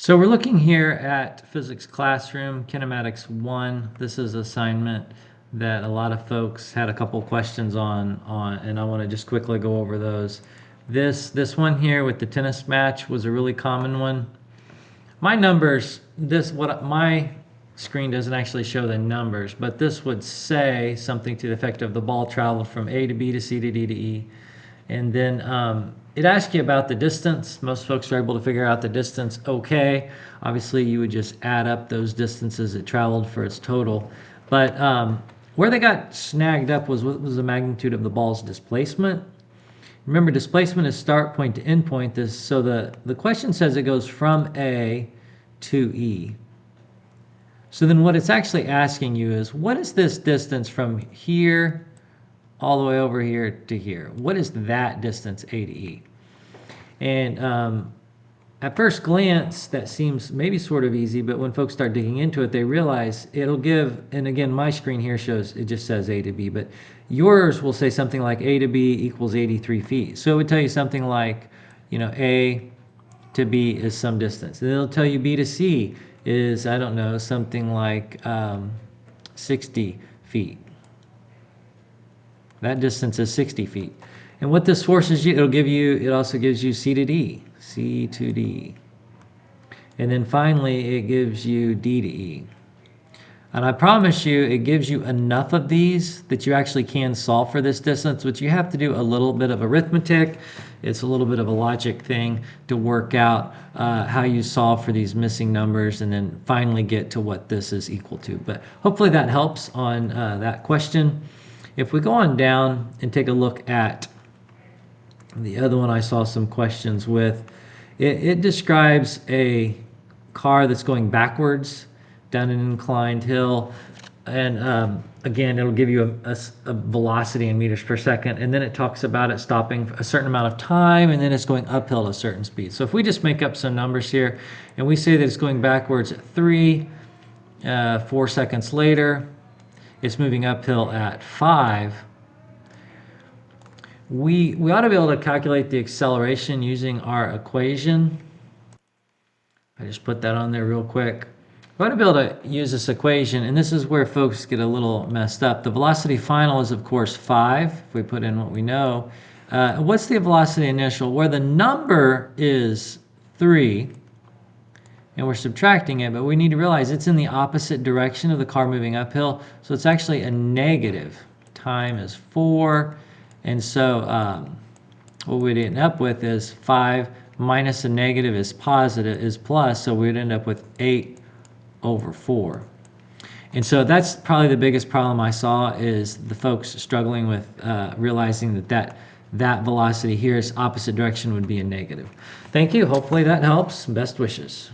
So we're looking here at Physics Classroom, Kinematics 1. This is an assignment that a lot of folks had a couple questions on, and I want to just quickly go over those. This one here with the tennis match was a really common one. My numbers, my screen doesn't actually show the numbers, but this would say something to the effect of the ball traveled from A to B to C to D to E. And then it asks you about the distance. Most folks are able to figure out the distance okay. Obviously, you would just add up those distances it traveled for its total. But where they got snagged up was what was the magnitude of the ball's displacement. Remember, displacement is start point to end point. So the question says it goes from A to E. So then what it's actually asking you is, what is this distance from here all the way over here to here? What is that distance, A to E? And at first glance, that seems maybe sort of easy, but when folks start digging into it, they realize it'll give, and again, my screen here shows, it just says A to B, but yours will say something like A to B equals 83 feet. So it would tell you something like, A to B is some distance. And it'll tell you B to C is, I don't know, something like 60 feet. That distance is 60 feet. And what this forces you, it also gives you C to D, C to D. And then finally, it gives you D to E. And I promise you, it gives you enough of these that you actually can solve for this distance, which you have to do a little bit of arithmetic. It's a little bit of a logic thing to work out how you solve for these missing numbers and then finally get to what this is equal to. But hopefully that helps on that question. If we go on down and take a look at the other one I saw some questions with, it describes a car that's going backwards down an inclined hill. And again, it'll give you a velocity in meters per second. And then it talks about it stopping a certain amount of time, and then it's going uphill at a certain speed. So if we just make up some numbers here, and we say that it's going backwards at 4 seconds later, it's moving uphill at 5. We ought to be able to calculate the acceleration using our equation. I just put that on there real quick. We ought to be able to use this equation, and this is where folks get a little messed up. The velocity final is, of course, 5, if we put in what we know. What's the velocity initial? Where the number is 3, and we're subtracting it, but we need to realize it's in the opposite direction of the car moving uphill, so it's actually a negative. Time is 4, and so what we'd end up with is 5 minus a negative is plus, so we'd end up with 8 over 4. And so that's probably the biggest problem I saw, is the folks struggling with realizing that velocity here is opposite direction would be a negative. Thank you. Hopefully that helps. Best wishes.